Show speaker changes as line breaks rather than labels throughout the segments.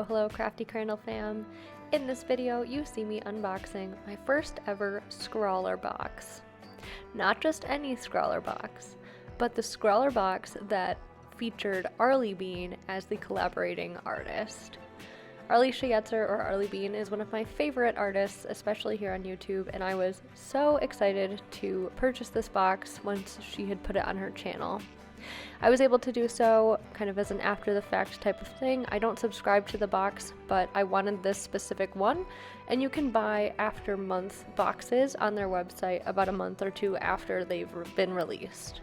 Hello Crafty Crandall fam. In this video you see me unboxing my first ever Scrawlr Box. Not just any Scrawlr Box, but the Scrawlr Box that featured Arleebean as the collaborating artist. Or Arleebean is one of my favorite artists, especially here on YouTube, and I was so excited to purchase this box once she had put it on her channel. I was able to do so kind of as an after the fact type of thing. I don't subscribe to the box, but I wanted this specific one, and you can buy after month boxes on their website about a month or two after they've been released.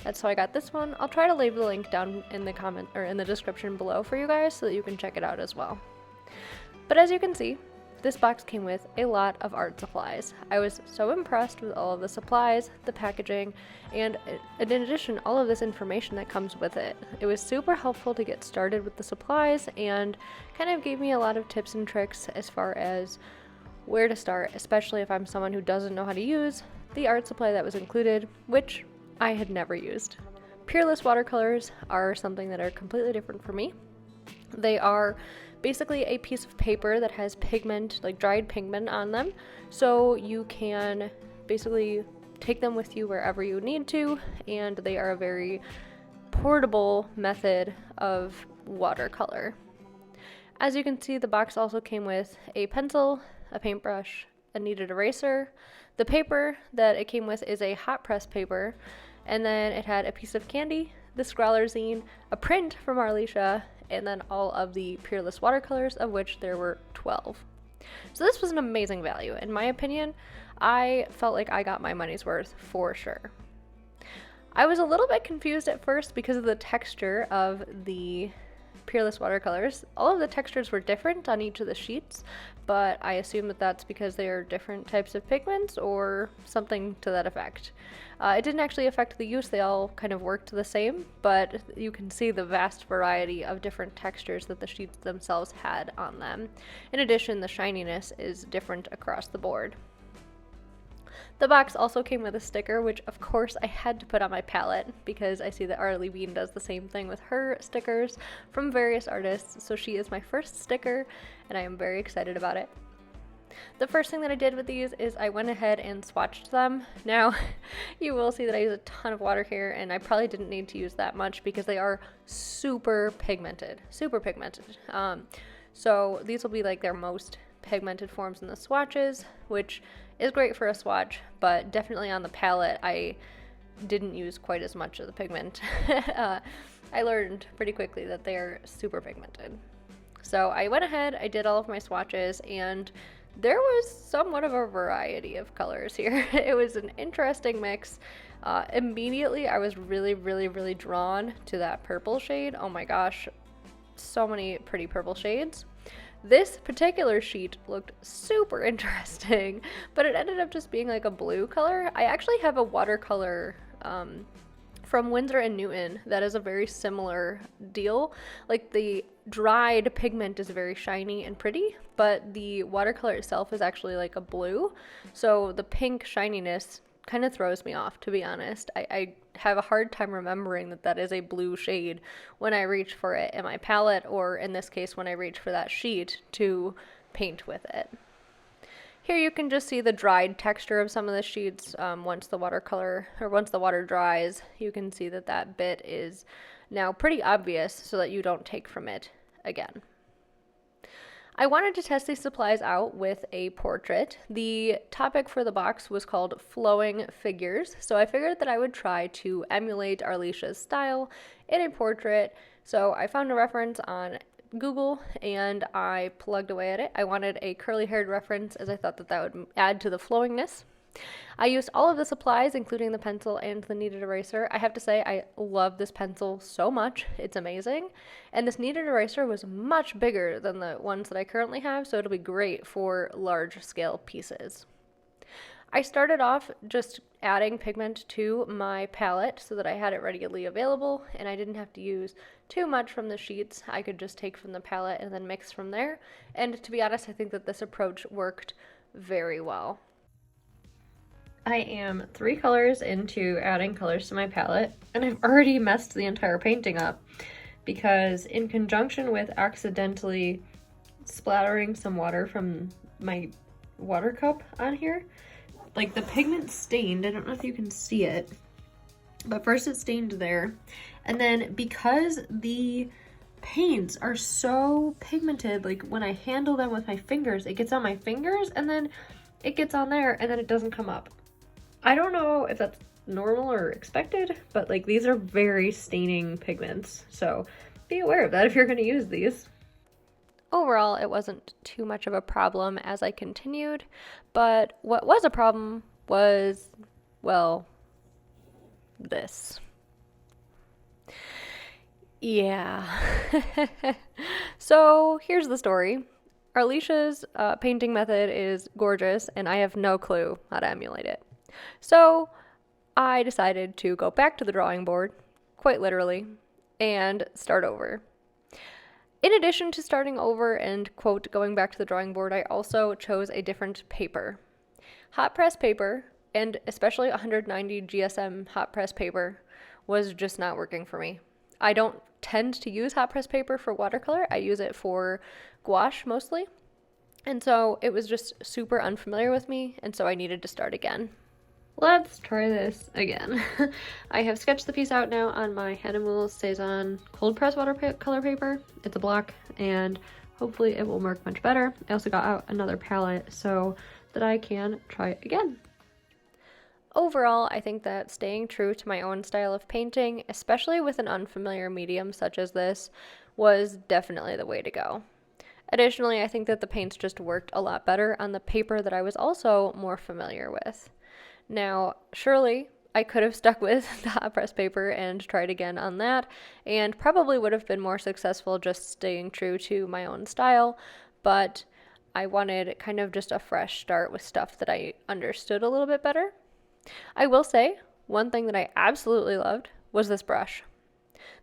That's how I got this one. I'll try to leave the link down in the comment or in the description below for you guys so that you can check it out as well. But as you can see, this box came with a lot of art supplies. I was so impressed with all of the supplies, the packaging, and in addition, all of this information that comes with it. It was super helpful to get started with the supplies and kind of gave me a lot of tips and tricks as far as where to start, especially if I'm someone who doesn't know how to use the art supply that was included, which I had never used. Peerless watercolors are something that are completely different for me. They are basically a piece of paper that has pigment, like dried pigment on them, so you can basically take them with you wherever you need to, and they are a very portable method of watercolor. As you can see, the box also came with a pencil, a paintbrush, a kneaded eraser. The paper that it came with is a hot press paper, and then it had a piece of candy, the Scrawlr zine, a print from Arleebean, and then all of the Peerless watercolors, of which there were 12. So this was an amazing value. In my opinion, I felt like I got my money's worth for sure. I was a little bit confused at first because of the texture of the Peerless watercolors. All of the textures were different on each of the sheets, but I assume that that's because they are different types of pigments or something to that effect. It didn't actually affect the use, they all kind of worked the same, but you can see the vast variety of different textures that the sheets themselves had on them. In addition, the shininess is different across the board. The box also came with a sticker, which of course I had to put on my palette because I see that Arleebean does the same thing with her stickers from various artists, so she is my first sticker and I am very excited about it. The first thing that I did with these is I went ahead and swatched them. Now, you will see that I use a ton of water here, and I probably didn't need to use that much because they are super pigmented, so these will be like their most pigmented forms in the swatches, which is great for a swatch, but definitely on the palette, I didn't use quite as much of the pigment. I learned pretty quickly that they are super pigmented. So I went ahead, I did all of my swatches, and there was somewhat of a variety of colors here. It was an interesting mix. Immediately, I was really drawn to that purple shade. Oh my gosh, so many pretty purple shades. This particular sheet looked super interesting, but it ended up just being like a blue color. I actually have a watercolor from Winsor & Newton that is a very similar deal. Like the dried pigment is very shiny and pretty, but the watercolor itself is actually like a blue. So the pink shininess kind of throws me off, to be honest. I have a hard time remembering that that is a blue shade when I reach for it in my palette, or in this case when I reach for that sheet to paint with it. Here you can just see the dried texture of some of the sheets. Once the water dries, you can see that that bit is now pretty obvious so that you don't take from it again. I wanted to test these supplies out with a portrait. The topic for the box was called flowing figures, so I figured that I would try to emulate Arleebean's style in a portrait. So I found a reference on Google and I plugged away at it. I wanted a curly-haired reference as I thought that that would add to the flowingness. I used all of the supplies, including the pencil and the kneaded eraser. I have to say, I love this pencil so much. It's amazing. And this kneaded eraser was much bigger than the ones that I currently have, so it'll be great for large-scale pieces. I started off just adding pigment to my palette so that I had it readily available, and I didn't have to use too much from the sheets. I could just take from the palette and then mix from there. And to be honest, I think that this approach worked very well. I am 3 colors into adding colors to my palette, and I've already messed the entire painting up. because in conjunction with accidentally splattering some water from my water cup on here, like the pigment stained. I don't know if you can see it, but first it stained there, and then because the paints are so pigmented, like when I handle them with my fingers, it gets on my fingers and then it gets on there and then it doesn't come up. I don't know if that's normal or expected, but like these are very staining pigments, so be aware of that if you're going to use these. Overall, it wasn't too much of a problem as I continued, but what was a problem was, well, this. Yeah. So here's the story. Arlesia's painting method is gorgeous, and I have no clue how to emulate it. So I decided to go back to the drawing board, quite literally, and start over. In addition to starting over and, quote, going back to the drawing board, I also chose a different paper. Hot press paper, and especially 190 GSM hot press paper, was just not working for me. I don't tend to use hot press paper for watercolor. I use it for gouache mostly. And so it was just super unfamiliar with me, and so I needed to start again. Let's try this again. I have sketched the piece out now on my Hahnemuhle Cezanne cold press watercolor paper. It's a block, and hopefully it will work much better. I also got out another palette so that I can try it again. Overall, I think that staying true to my own style of painting, especially with an unfamiliar medium such as this, was definitely the way to go. Additionally, I think that the paints just worked a lot better on the paper that I was also more familiar with. Now, surely I could have stuck with the hot press paper and tried again on that, and probably would have been more successful just staying true to my own style, but I wanted kind of just a fresh start with stuff that I understood a little bit better. I will say, one thing that I absolutely loved was this brush.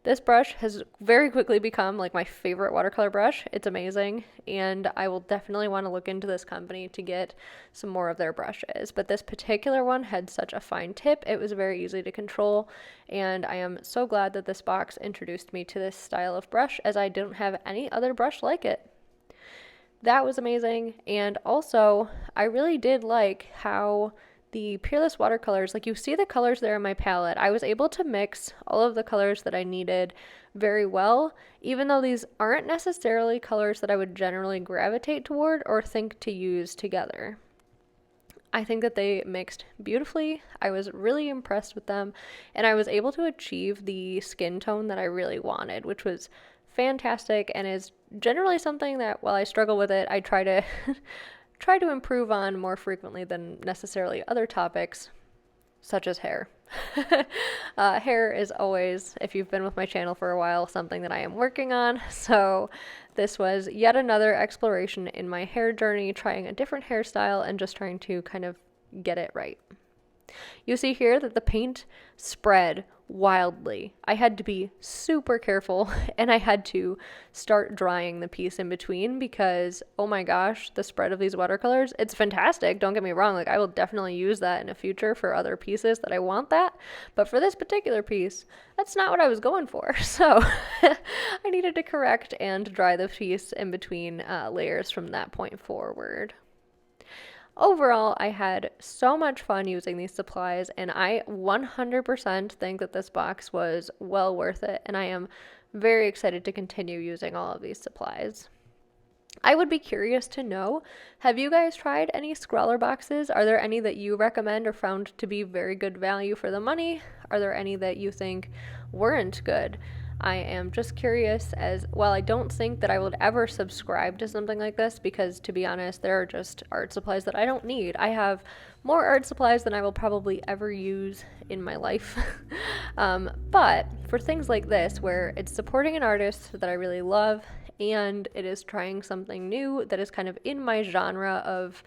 This brush has very quickly become like my favorite watercolor brush. It's amazing, and I will definitely want to look into this company to get some more of their brushes. But this particular one had such a fine tip, it was very easy to control, and I am so glad that this box introduced me to this style of brush, as I didn't have any other brush like it. That was amazing, and also I really did like how the Peerless watercolors, like you see the colors there in my palette, I was able to mix all of the colors that I needed very well, even though these aren't necessarily colors that I would generally gravitate toward or think to use together. I think that they mixed beautifully. I was really impressed with them, and I was able to achieve the skin tone that I really wanted, which was fantastic and is generally something that, while I struggle with it, I try to try to improve on more frequently than necessarily other topics, such as hair. Hair is always, if you've been with my channel for a while, something that I am working on, so this was yet another exploration in my hair journey, trying a different hairstyle and just trying to kind of get it right. You see here that the paint spread wildly. I had to be super careful, and I had to start drying the piece in between because, oh my gosh, the spread of these watercolors, it's fantastic. Don't get me wrong. Like, I will definitely use that in the future for other pieces that I want that. But for this particular piece, that's not what I was going for. So I needed to correct and dry the piece in between layers from that point forward. Overall, I had so much fun using these supplies, and I 100% think that this box was well worth it, and I am very excited to continue using all of these supplies. I would be curious to know, have you guys tried any Scrawlr boxes? Are there any that you recommend or found to be very good value for the money? Are there any that you think weren't good? I am just curious, as while I don't think that I would ever subscribe to something like this, because to be honest, there are just art supplies that I don't need. I have more art supplies than I will probably ever use in my life. But for things like this, where it's supporting an artist that I really love, and it is trying something new that is kind of in my genre of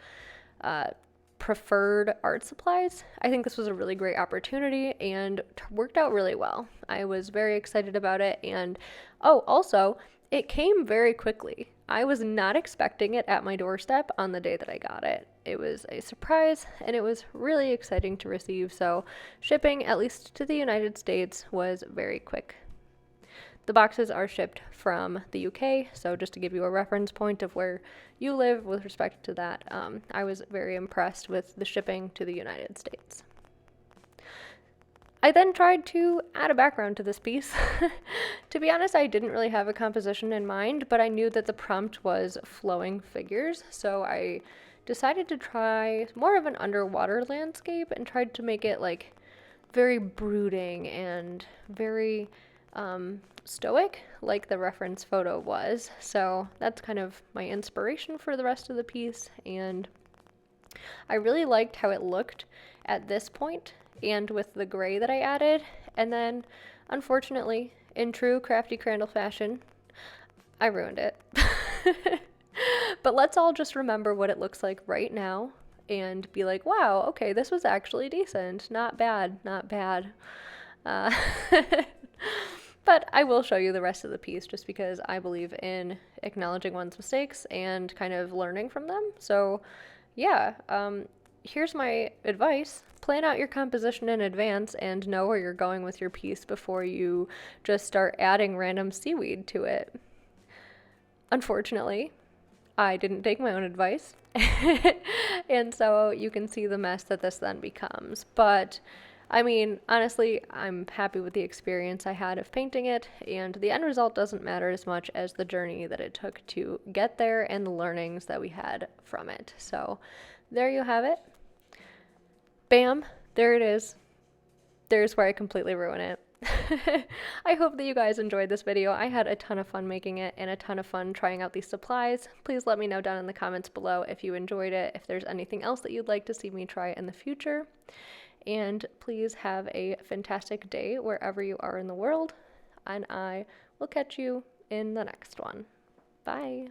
preferred art supplies, I think this was a really great opportunity and worked out really well. I was very excited about it, and also it came very quickly. I was not expecting it at my doorstep on the day that I got it. It was a surprise, and it was really exciting to receive, so shipping, at least to the United States, was very quick. The boxes are shipped from the UK, so just to give you a reference point of where you live with respect to that, I was very impressed with the shipping to the United States. I then tried to add a background to this piece. To be honest, I didn't really have a composition in mind, but I knew that the prompt was flowing figures, so I decided to try more of an underwater landscape and tried to make it like very brooding and very stoic, like the reference photo was. So that's kind of my inspiration for the rest of the piece, and I really liked how it looked at this point and with the gray that I added. And then, unfortunately, in true Crafty Crandall fashion, I ruined it. But let's all just remember what it looks like right now and be like, wow, okay, this was actually decent. Not bad, not bad. But I will show you the rest of the piece just because I believe in acknowledging one's mistakes and kind of learning from them. So yeah, here's my advice. Plan out your composition in advance and know where you're going with your piece before you just start adding random seaweed to it. Unfortunately, I didn't take my own advice, and so you can see the mess that this then becomes. But I mean, honestly, I'm happy with the experience I had of painting it, and the end result doesn't matter as much as the journey that it took to get there and the learnings that we had from it. So there you have it. Bam, there it is. There's where I completely ruin it. I hope that you guys enjoyed this video. I had a ton of fun making it and a ton of fun trying out these supplies. Please let me know down in the comments below if you enjoyed it, if there's anything else that you'd like to see me try in the future. And please have a fantastic day wherever you are in the world, and I will catch you in the next one. Bye.